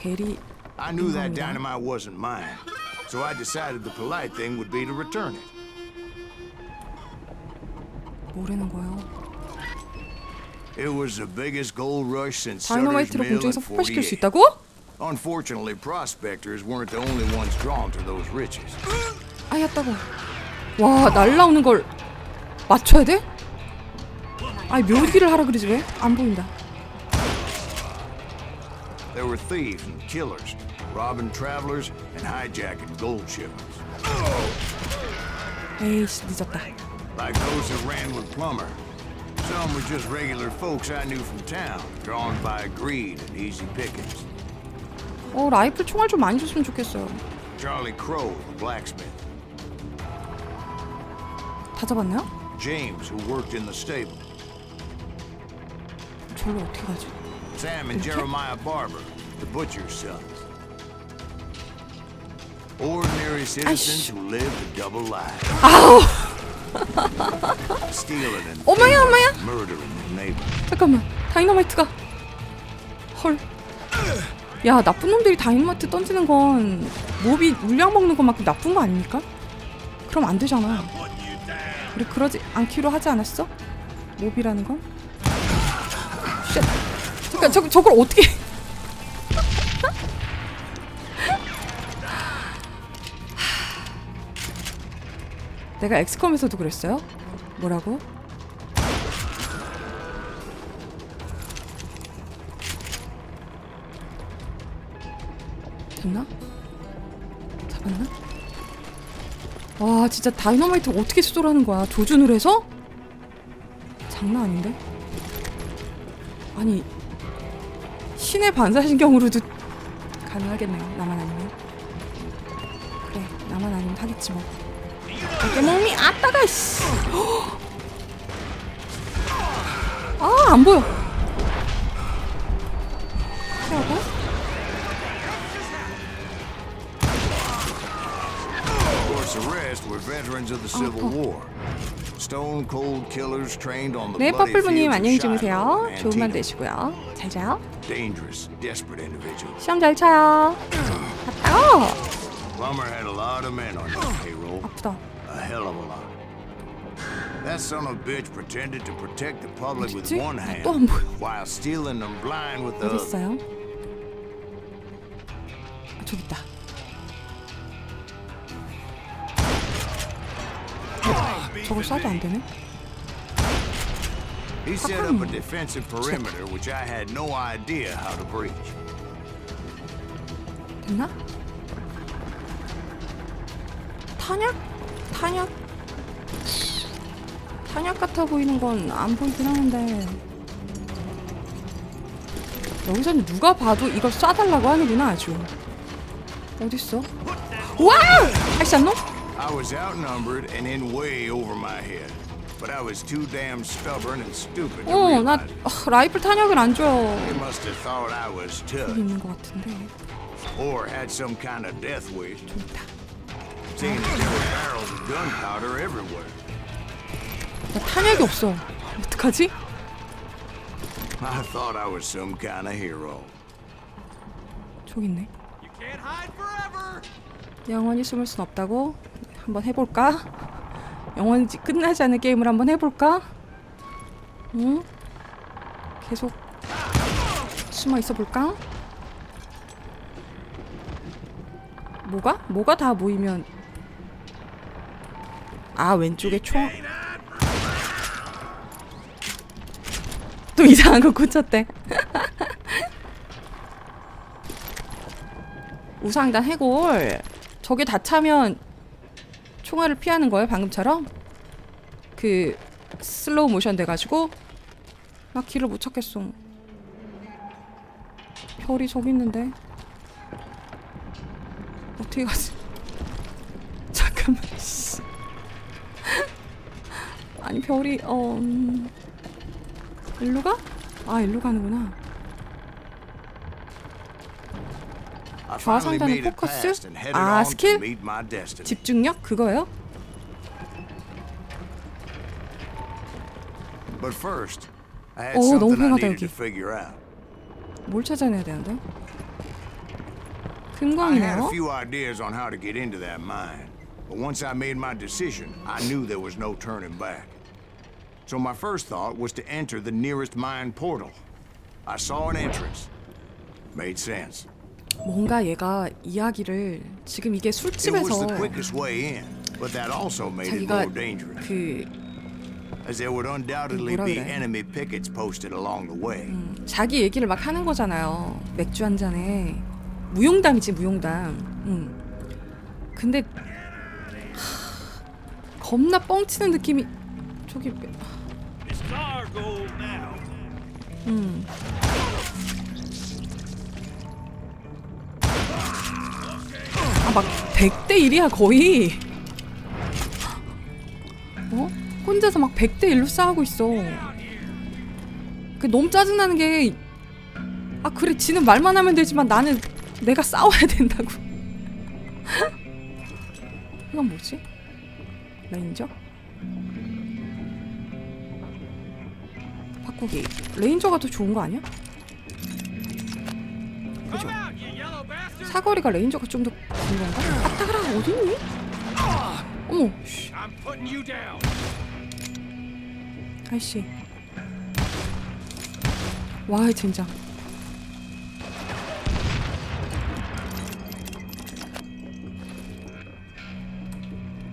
대리. I knew that dynamite wasn't mine, so I decided the polite thing would be to return it. 뭐라는 거예요? It was the biggest gold rush since Sutter's 다이너마이트를 Mill in 공중에서 폭발시킬 수 48. 있다고? Unfortunately, prospectors weren't the only ones drawn to those riches. 아였다고. 와, 날라오는 걸 맞춰야 돼? 아니 묘기를 하라 그러지 왜? 안 보인다. There were thieves and killers, robbing travelers and hijacking gold shipments. 에이씨 늦었다. Like those that ran with Plummer. Some were just regular folks I knew from town, drawn by greed and easy pickings. 라이플 총알 좀 많이 줬으면 좋겠어요. Charlie Crow, the blacksmith. 다 잡았나요? James, who worked in the stable. 저로 어떻게 가지? Sam and Jeremiah Barber, the butcher's sons. Ordinary citizens who lived a double life. 아우! Stealing and 어머야 어머야! murdering their neighbors. 잠깐만, 다이너마이트가. 헐. 야, 나쁜 놈들이 다이너마이트 던지는 건 몹이 물량 먹는 것만큼 나쁜 거 아닙니까? 그럼 안 되잖아. 우리 그러지 않기로 하지 않았어? 몹이라는 건? 쉣. 잠깐, 저걸 어떻게? 내가 엑스컴에서도 그랬어요? 뭐라고? 됐나? 잡았나? 와 진짜 다이너마이트 어떻게 수도라는 거야? 조준을 해서? 장난 아닌데? 아니 신의 반사신경으로도 가능하겠네요. 나만 아니면. 그래 나만 아니면 하겠지 뭐. 내 몸이 아따가 씨. 아 안 보여. 하고 The rest were veterans of the Civil War. Stone cold killers trained on the 네, bloody 빠플부님 fields 안녕히 of 주무세요. Shiloh 좋은 밤 and 되시고요. 잘 자요. dangerous, desperate individuals. 시험 잘 쳐요. 갔다고. Plummer had a lot of men on his payroll. 아프다. A hell of a lot. That son of a bitch pretended to protect the public with 어딨지? one hand 또 안 보여. while stealing them blind with the 어디 other. 있어요? 저기 있다. 저걸 쏴도 안 되네. He set up a defensive perimeter which I had no idea how to breach. 됐나? 탄약? 탄약 같아 보이는 건 안 보이긴 하는데 여기서는 누가 봐도 이걸 쏴달라고 하는구나 아주. 어딨어? 와! 할수 안 놈? I was outnumbered and in way over my head, but I was too damn stubborn and stupid to 나 realize it. 라이플 탄약을 안 줘요. They must have thought I was 여기 tough 있는 것 같은데. or had some kind of death wish, 좀 있다. seeing that there were barrels of gunpowder everywhere. 나 탄약이 없어. 어떡하지? I thought I was some kind of hero. 저기 있네. 영원히 숨을 순 없다고? 한번 해볼까? 영원히 끝나지 않는 게임을 한번 해볼까? 응? 계속 숨어 있어 볼까? 뭐가 다 모이면 왼쪽에 총 또 이상한 거 꽂혔대. 우상단 해골. 저게 다 차면 총알을 피하는 거예요? 방금처럼? 그 슬로우 모션 돼가지고 나 길을 못 찾겠어. 별이 저기 있는데 어떻게 가지? 잠깐만. 아니 별이 일로 가? 일로 가는구나. 좌상단의 포커스? 스킬? 집중력? 그거요? 너무 팽하다 여기. figure out. 뭘 찾아내야 되는데? I had a 금광이네요. few ideas on how to get into that mine, but once I made my decision, I knew there was no turning back. So my first thought was to enter the nearest mine portal. I saw an entrance. Made sense. 뭔가 얘가 이야기를 지금 이게 It was 술집에서 the quickest way in, but that also made it 자기가 more dangerous, 그 as there would undoubtedly 뭐라 be 그래? enemy pickets posted along the way. 자기 얘기를 막 하는 거잖아요. 맥주 한 잔에 무용담이지 무용담. 근데 겁나 뻥치는 느낌이 저기 막 100대 1이야 거의. 혼자서 막 100대 1로 싸우고 있어. 그 너무 짜증나는 게 그래 지는 말만 하면 되지만 나는 내가 싸워야 된다고. 이건 뭐지? 레인저? 바꾸기. 레인저가 더 좋은 거 아니야? 그죠? 사거리가 레인저가 좀 더 좋은 건가? 따가라 어딨니? 어머 아이씨 와 젠장.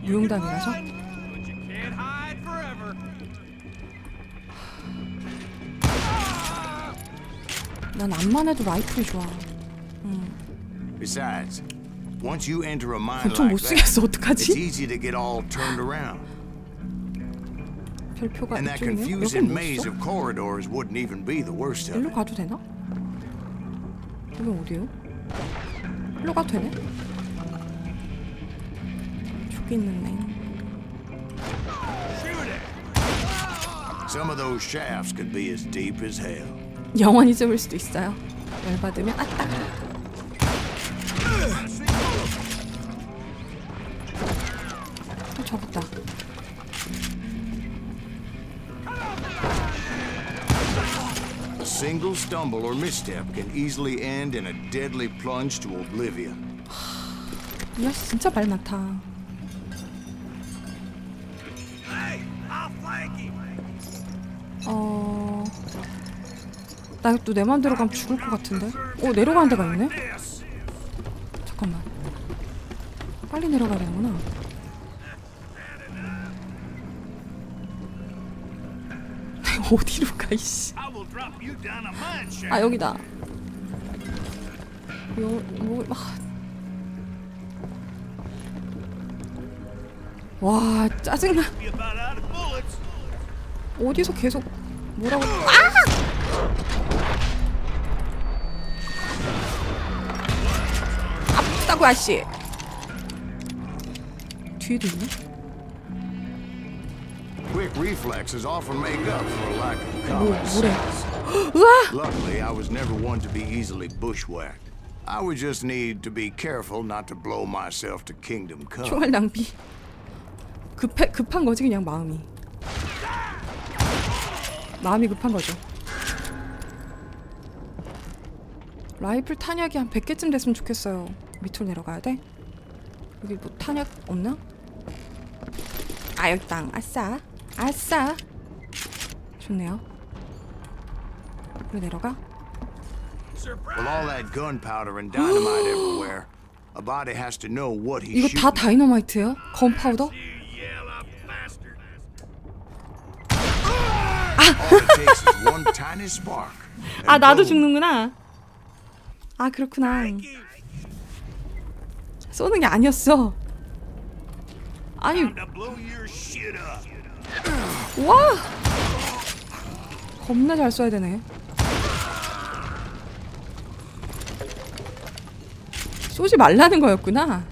무용담이라서? 난 앞만 해도 라이플이 좋아. Besides, once you enter a mine 보통 못 like that, 쓰겠어. it's 어떡하지? easy to get all turned around. 별표가 And that 이쪽이네요? confusing 여긴 뭐 maze 있어? of corridors wouldn't even be the worst of 일로 it. 가도 되나? 여기 어디요? 일로 가도 되네? 저기 있는데. Some of those shafts could be as deep as hell. 영원히 쯤을 수도 있어요. 열받으면 따가. 접었다. A single stumble or misstep can easily end in a deadly plunge to oblivion. 이 아저씨 진짜 말 많다. 나 또 내 맘대로 가면 죽을 것 같은데? 내려가는 데가 있네? 잠깐만. 빨리 내려가야 되는구나. 어디로 가, 이씨. 여기다. 와, 짜증나. 어디서 계속 뭐라고. 아프다고, 아씨. 뒤에도 있네? Quick reflexes often make up for a lack of common 뭐래? sense. 으아! Luckily, I was never one to be easily bushwhacked. I would just need to be careful not to blow myself to kingdom come. 총알 낭비. 급한 거지 그냥 마음이. 마음이 급한 거죠. 라이플 탄약이 한 100개쯤 됐으면 좋겠어요. 밑으로 내려가야 돼? 여기 뭐 탄약 없나? 여기 땅. 아싸. 아싸. 좋네요. 그래 내려가. With all that gunpowder and dynamite everywhere, a body has to know what he's 이거 다 shooting. 다이너마이트예요? 건파우더? All it takes is one tiny spark. and 나도 boom. 죽는구나. 그렇구나. 쏘는 게 아니었어. 아니, 와! 겁나 잘 쏴야 되네. 쏘지 말라는 거였구나.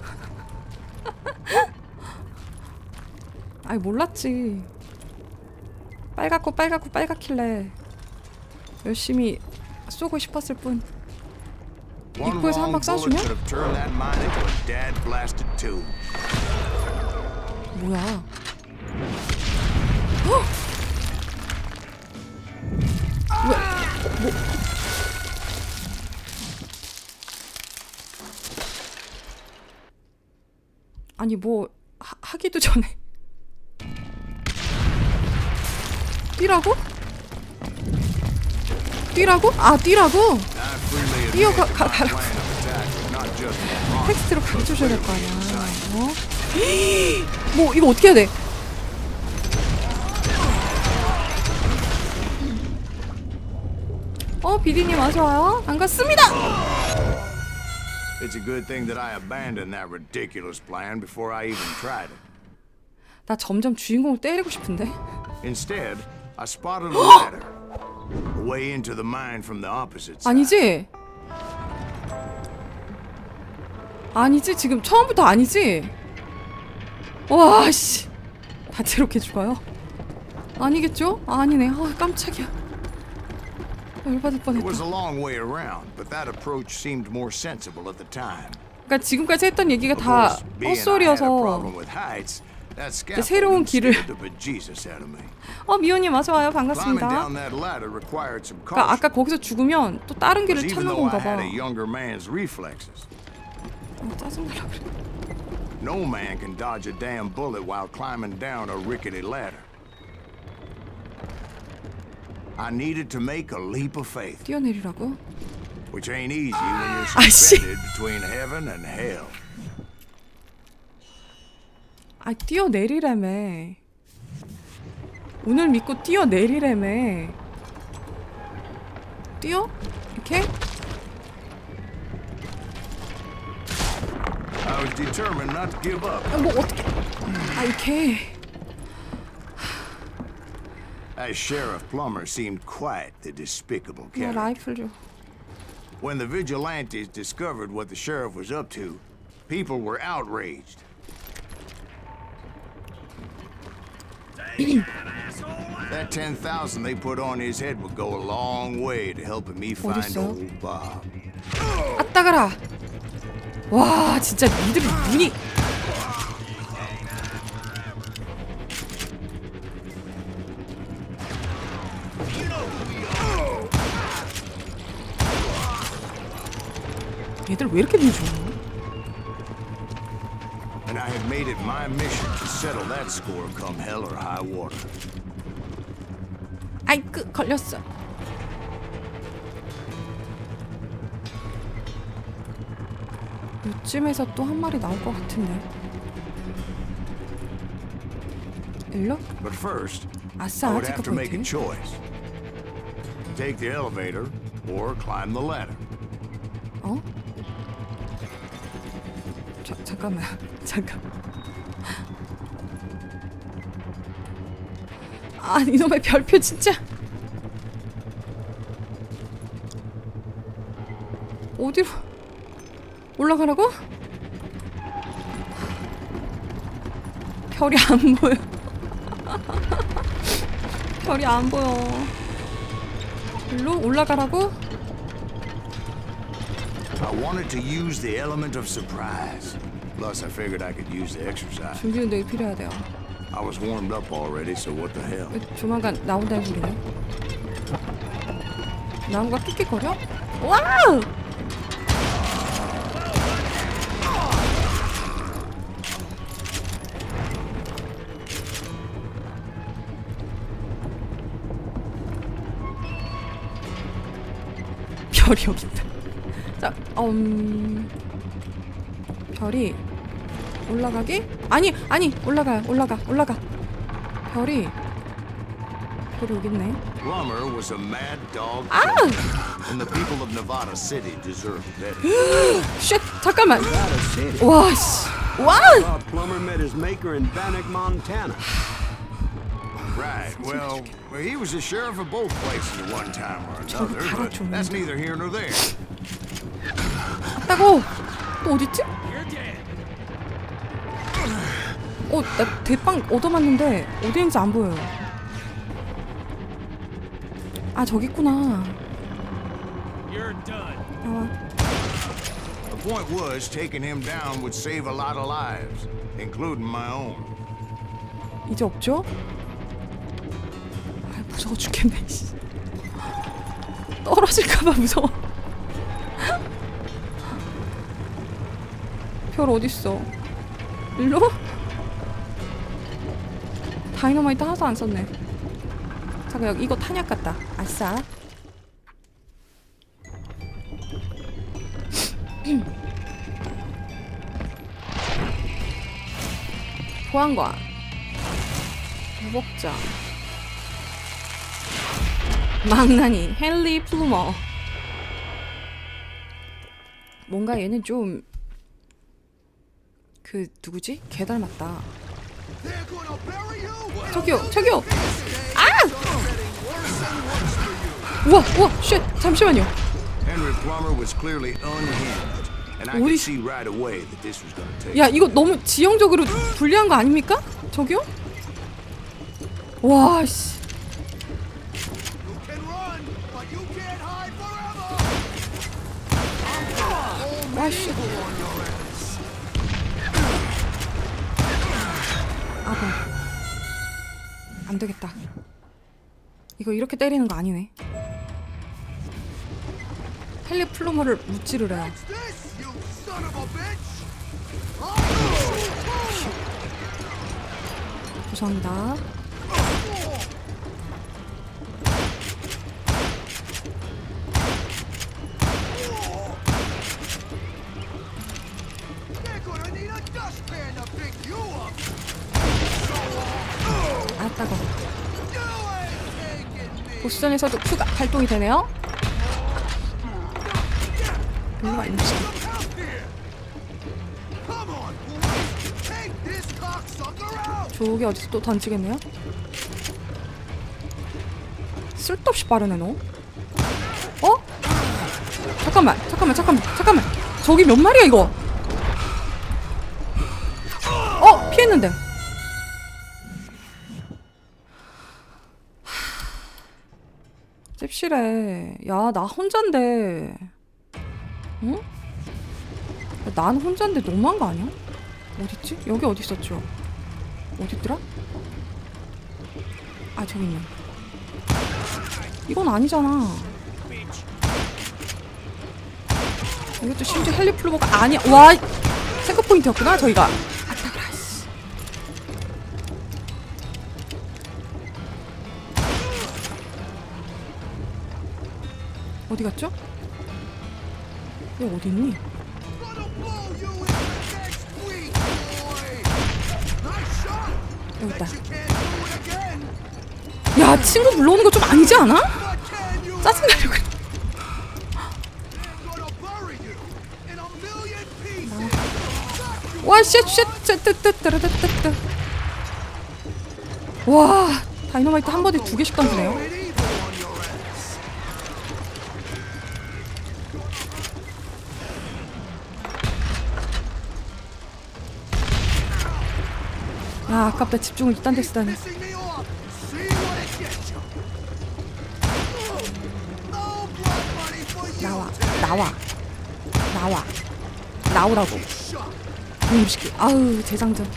몰랐지. 빨갛길래 열심히 쏘고 싶었을 뿐. One 입구에서 한 wrong 방 bullet 쏴주면? could have turned that mine into a dad blasted tomb. 뭐야? 헉! 왜? 아니 뭐 하기도 전에 뛰라고? 뛰라고? 아 뛰라고? 뛰어가라고 텍스트로 가르쳐줘야 될 거 아니야. 어? 뭐 이거 어떻게 해야 돼? 비디님 어서와요. 반갑습니다. It's a good thing that I abandoned that ridiculous plan before I even tried it. 나 점점 주인공을 때리고 싶은데. Instead, I spotted a ladder, a way into the mine from the opposite side. 아니지? 아니지? 지금 처음부터 아니지? 와 씨. 다채롭게 죽어요? 아니겠죠? 아니네. 아 깜짝이야. 열받을 It 뻔했다. was a long way around, but that approach seemed more sensible at the time. 그러니까 지금까지 했던 얘기가 Of 다 course, being I had a 헛소리여서. problem with heights, that 새로운 scaffolding 길을. scared the bejesus out of me. 미호님 어서와요. Climbing 반갑습니다. down that ladder required some 그러니까 caution. 아까 거기서 죽으면 또 다른 길을 Even 찾는 though I 건가 had 봐. a younger man's reflexes, 짜증나라 그래. no man can dodge a damn bullet while climbing down a rickety ladder. I needed to make a leap of faith, 뛰어내리라고? which ain't easy when you're 아씨. suspended between heaven and hell. 아 뛰어내리라며. 오늘 믿고 뛰어내리라며. 뛰어? 이렇게? I was determined not to give up. 뭐 어떻게? 아 이렇게. As Sheriff Plummer seemed quite the despicable 나 character. 라이플 줘. When the vigilantes discovered what the sheriff was up to, people were outraged. That 10,000 they put on his head would go a long way to helping me find 어딨어? old Bob. 아따가라. 와 진짜 니들 눈이. 얘들 왜 이렇게 눈이 좋아? And I had made it my mission to settle that score come hell or high water. 아이끄 걸렸어. 이쯤에서 또 한 마리 나올 것 같은데. 일로? But first, I 아싸 would have to make a 체크포인트. choice. Take the elevator or climb the ladder. 어? 잠깐만. 잠깐. 아 이놈의 별표 진짜. 어디로 올라가라고? 별이 안 보여. 별이 안 보여. 일로 올라가라고? I wanted to use the element of surprise. Plus, I figured I could use the exercise. 준비 운동이 필요하대요. I was warmed up already, so what the hell? 조만간 나온다는 소리네. 나무가 끽끽거려? 와우! 별이 여기 있다. 자, 별이 올라가기? 아니 올라가. 별이 여기 있네. Plummer was a mad dog, and the people of Nevada City deserved better. 쉣, 잠깐만. Nevada City. 와, 씨. 와! Thought Plummer met his maker in Bannock, Montana. Right. Well, he was the sheriff of both places at one time or another, but that's neither here nor there. 따고. 또 어디 있지? 나 대빵 얻어맞는데 어디 있는지 안 보여요. 아, 저기 있구나. 나와. The point was, taking him down would save a lot of lives, including my own. 이제 없죠? 아, 무서워 죽겠네. 씨. 떨어질까봐 무서워. 별 어딨어? 일로? 다이너마이트 하나도 안 썼네. 잠깐 여기 이거 탄약 같다. 아싸. 보안관 무법자 망나니 헨리 플루머. 뭔가 얘는 좀 그 누구지? 걔 닮았다. 저기요. 아! 우와 쉣 잠시만요. Henry Plummer was clearly unhinged, and I could see right away that this was going to take. 야 이거 너무 지형적으로 불리한 거 아닙니까? 저기요? 와 씨. 아씨. 아고. 안 되겠다. 이거 이렇게 때리는 거 아니네. 헨리 플루머를 무찌르래요. 죄송합니다. 아따고. 보스전에서도 Q가 발동이 되네요. 별로가 있는 시. 저기 어디서 또 던지겠네요? 쓸데없이 빠르네 너. 어? 잠깐만. 저기 몇 마리야 이거? 피했는데. 찝실해. 야, 나 혼잔데. 응? 야, 난 혼잔데 너무한 거 아니야? 어딨지? 여기 어디 있었죠? 어딨더라? 아, 저기 있네. 이건 아니잖아. 이것도 심지어 헨리 플루머가 아니야. 와, 체크 포인트였구나, 저희가. 아따그라, 씨. 어디 갔죠? 얘 어디 있니? 여기 있다. 야, 친구 불러오는 거 좀 아니지 않아? 짜증나려 그래. 와, 쉣. 와, 다이너마이트 한 번에 2개씩 던지네요. 아, 아깝다. 집중을 이딴 데 쓰다니. 나오라고. 이놈시키. 아우, 재장전.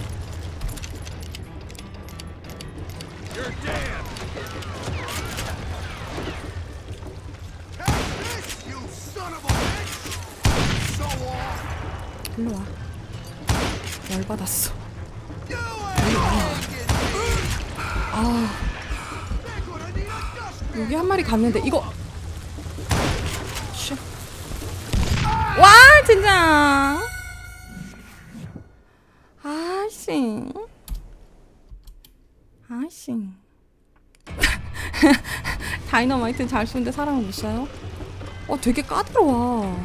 일로 와. 열받았어. 아, 여기 한 마리 갔는데 이거. 쉣. 와, 진짜. 아씨. 다이너마이트는 잘 쏘는데 사람은 못 쏴요? 되게 까다로워.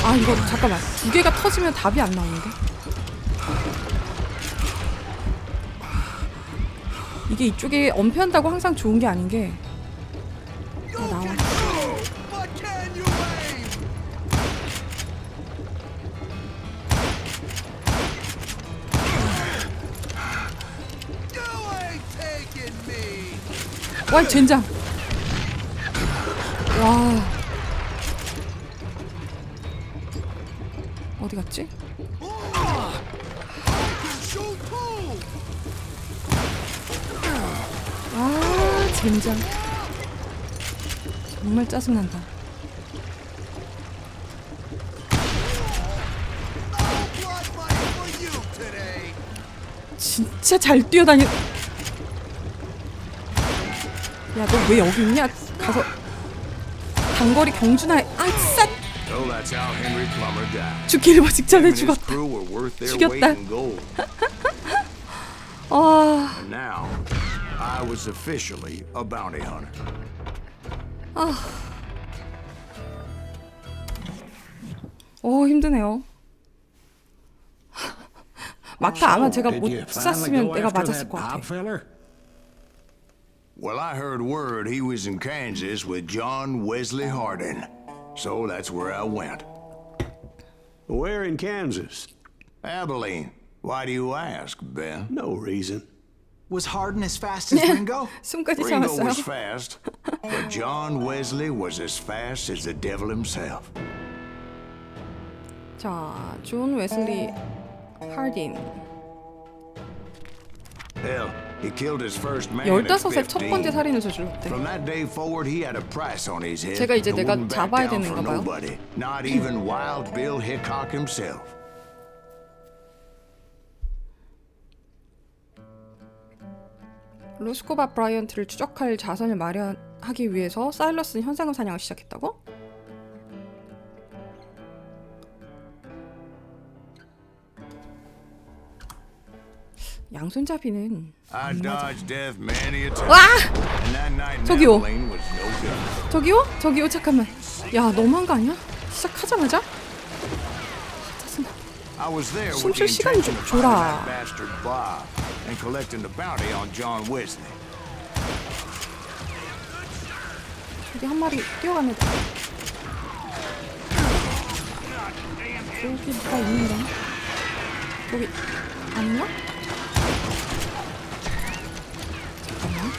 아, 이거 잠깐만. 2개가 터지면 답이 안 나오는데. 이게 이쪽에 엄폐한다고 항상 좋은 게 아닌 게. 나와. 와, 젠장. 와. 어디 갔지? 아, 젠장. 정말 짜증난다. 진짜 잘 뛰어다니. 야, 너 왜 여기 있냐? 가서 단거리 경주나. 아, 진짜. So that's how Henry Plummer died. 죽기 일보 직전에 Him and his 죽었다. crew were worth their 죽였다. weight in gold. 아, And now, I was officially a bounty hunter. 힘드네요. 막타 아마 제가 못 Did you finally 쐈으면 go 내가 after 맞았을 that 것 같아. Bob feller? Well, I heard word he was in Kansas with John Wesley Hardin. So that's where I went. Where in Kansas? Abilene. Why do you ask, Ben? No reason. Was Hardin as fast as Ringo? 숨까지 Ringo 참았어요. was fast, but John Wesley was as fast as the devil himself. 자, 존 웨슬리 하딘. Hell, he killed his first man at 15살 첫 번째 15. 살인을 저질렀대. From that day forward, he had a price on his head. 제가 이제 and 내가 wouldn't back 잡아야 down 되는가 for 봐요. nobody, not even Wild Bill Hickok himself. 로스코바 브라이언트를 추적할 자산을 마련하기 위해서 사일러스는 현상금 사냥을 시작했다고? 양손잡이는 I dodged death many a time. 와! And that night in 저기요. Abilene was no good. 저기요? 저기요 잠깐만. 야 너무한 거 아니야? 시작하자마자? 짜증나. I was there 숨 with the 쉴 시간 좀 intention of finding 줘라. that bastard Bob and collecting the bounty on John Wesley. 저기 한 마리 뛰어가네. 여기 누가 있는데? 여기 아닌가? 잠깐만.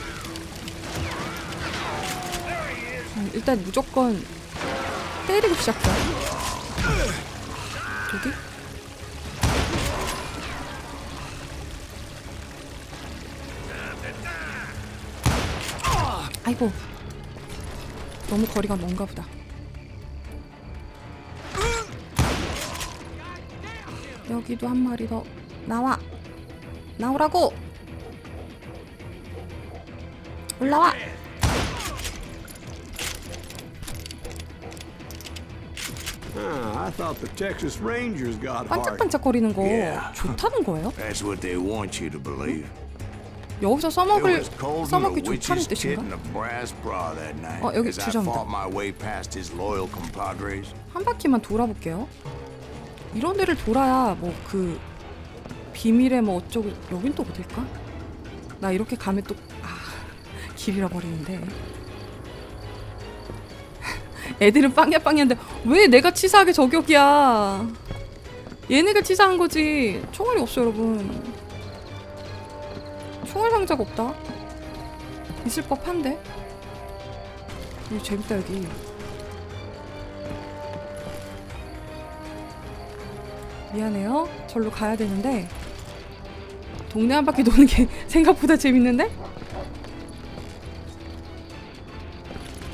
일단 무조건 때리고 시작해. 저기? 아이고. 너무 거리가 먼가 보다. 여기도 한 마리 더. 나와. 나오라고. 올라와. I thought the Texas Rangers got Hardin. 반짝반짝거리는 거 Yeah. 좋다는 거예요? That's what they want you to believe. 여기서 It 써먹을 was cold in 써먹기 the 좋다는 witch's tit 뜻인가? and a brass bra that night 여기 as I 주점이다. fought my way past his loyal compadres. 한 바퀴만 돌아볼게요. 이런 데를 돌아야 뭐 그 비밀의 뭐 어쩌고. 여긴 또 어딜까? 나 이렇게 가면 또 길 잃어버리는데. 애들은 빵야빵야인데 왜 내가 치사하게 저격이야? 얘네가 치사한 거지. 총알이 없어 여러분. 총알 상자가 없다. 있을 법한데. 여기 재밌다 여기. 미안해요. 절로 가야 되는데 동네 한 바퀴 도는 게 생각보다 재밌는데?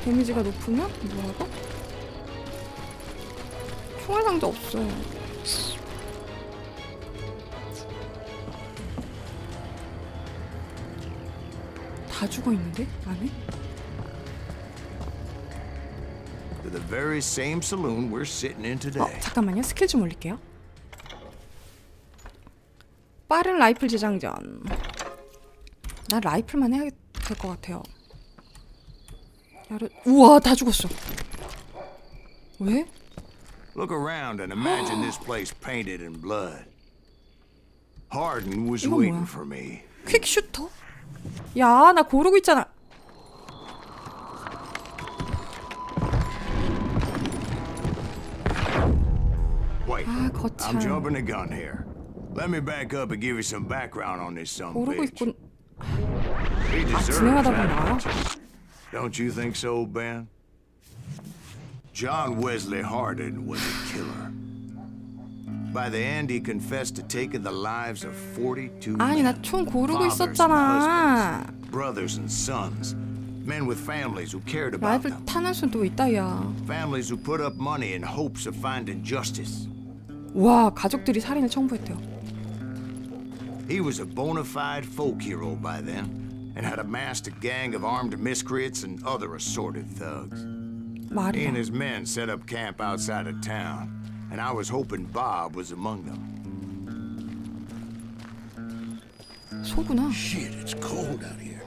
데미지가 높으면 뭐라고? 총알 상자 없어. 다 죽어 있는데 안에? To the very same saloon we're sitting in today. 잠깐만요. 스킬 좀 올릴게요. 빠른 라이플 재장전. 나 라이플만 해야 될 것 같아요. 우와 다 죽었어. 왜? Look around and imagine this place painted in blood. Hardin was 이건 waiting 뭐야? for me. 퀵 슈터? 야, 나 고르고 있잖아. Wait, 거참. I'm jumping the gun here. Let me back up and give you some background on this son of a 고르고 bitch. 있군. He deserves 진행하다 보면 that 나와. much. Don't you think so, Ben? John Wesley Hardin was a killer. By the end, he confessed to taking the lives of 42 아니 나 men, 총 고르고 fathers and 있었잖아. husbands, brothers and sons, men with families who cared about 라이플 them, 타는 수도 있다 야. families who put up money in hopes of finding justice. 와 가족들이 살인을 청부했대요. He was a bona fide folk hero by then, and had amassed a gang of armed miscreants and other assorted thugs. He and his men set up camp outside of town, and I was hoping Bob was among them. 소구나. Shit, it's cold out here.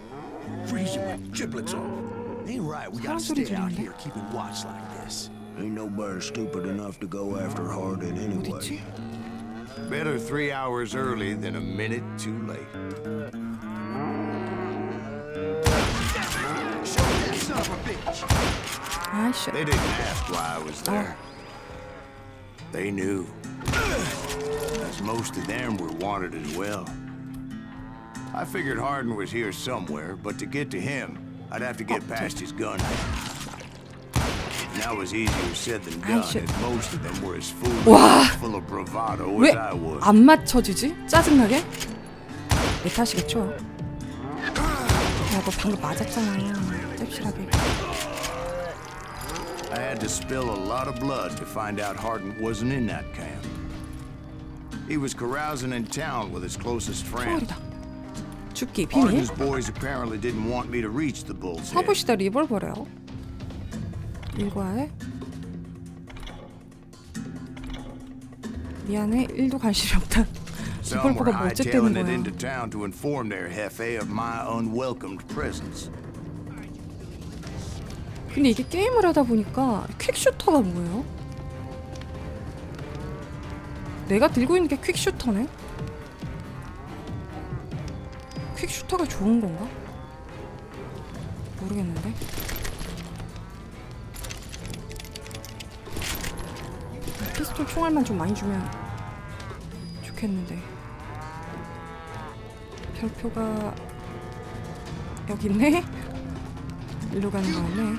Freezing my giblets off. Ain't right, we gotta 사람 소리 stay out 들리는데? here keeping watch like this. Ain't nobody stupid enough to go after Hardin anyway. 어딨지? Better 3 hours early than a minute too late. 아이씨. They didn't ask why I was there. They knew. As most of them were wanted as well. I figured Hardin was here somewhere, but to get to him, I'd have to get past his gun. And that was easier said than done, as most of them were as full of bravado as I was. 왜 안 맞춰지지? 짜증나게? 내 탓이겠죠? 야, 너 방금 맞았잖아. cep실하게. I had to spill a lot of blood to find out Hardin wasn't in that camp. He was carousing in town with his closest friend. 초월이다. 죽기 비밀. Hardin's boys apparently didn't want me to reach the bull's head. 서부시대 리볼버래요. 일과에 미안해 1도 관심이 없다. Some were 리볼버가 뭐 hightailing 어쨌다는 it into 거야. town to inform their jefe of my unwelcomed presence. 근데 이게 게임을 하다 보니까 퀵슈터가 뭐예요? 내가 들고 있는 게 퀵슈터네? 퀵슈터가 좋은 건가? 모르겠는데. 피스톨 총알만 좀 많이 주면 좋겠는데. 별표가 여기 있네? 일로 가는 거였네.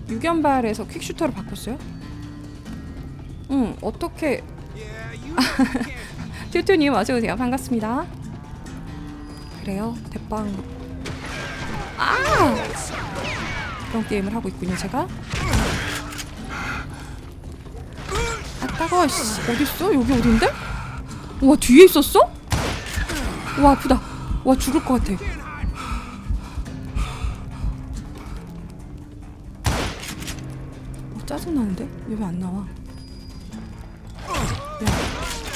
유견발에서 퀵슈터로 바꿨어요? 응, 어떻게... 튜튜님 어서오세요. 반갑습니다. 그래요? 대빵. 아! 그런 게임을 하고 있군요, 제가. 아, 따가워, 씨. 어딨어? 여기 어딘데? 와, 뒤에 있었어? 와, 아프다. 와, 죽을 것 같아. 짜증나는데? 왜 안 나와? 야,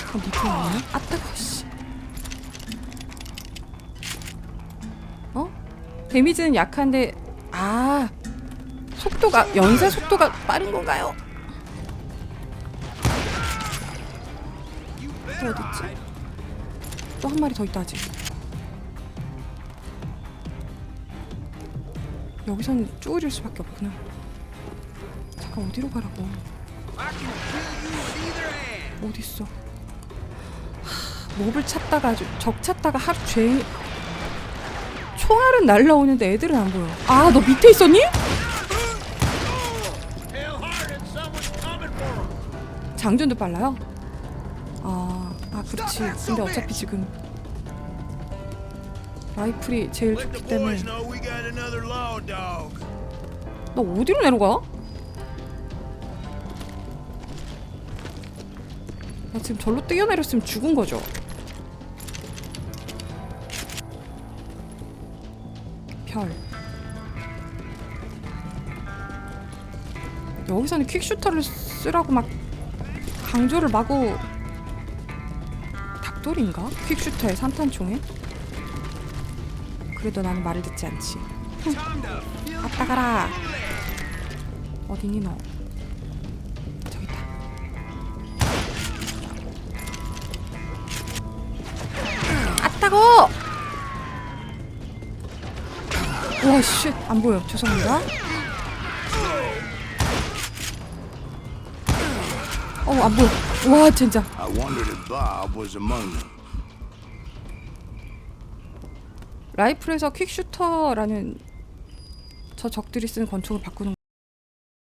그럼 밑에 나오네? 아, 따가워, 씨. 어? 데미지는 약한데, 아, 속도가, 연쇄 속도가 빠른 건가요? 또 어딨지? 또 한 마리 더 있다, 아직. 여기선 쪼그릴 수밖에 없구나. 잠깐, 어디로 가라고? 어딨어? 몹을 찾다가 아주 적 찾다가 하루 종일 총알은 날라오는데 애들은 안 보여. 아, 너 밑에 있었니? 장전도 빨라요? 아, 그렇지. 근데 어차피 지금 라이플이 제일 좋기 때문에. 너 어디로 내려가? 나 지금 절로 뛰어내렸으면 죽은 거죠. 별. 여기서는 퀵슈터를 쓰라고 막 강조를 마구. 닭돌인가? 퀵슈터에 산탄총에? 그래도 나는 말을 듣지 않지. 갔다 가라. 어디니 너? 저기 있다. 아따고! 와, 쉣. 안 보여. 죄송합니다. 안 보여. 와, 진짜. I wondered if Bob was among them. 라이플에서 퀵슈터라는 저 적들이 쓰는 권총을 바꾸는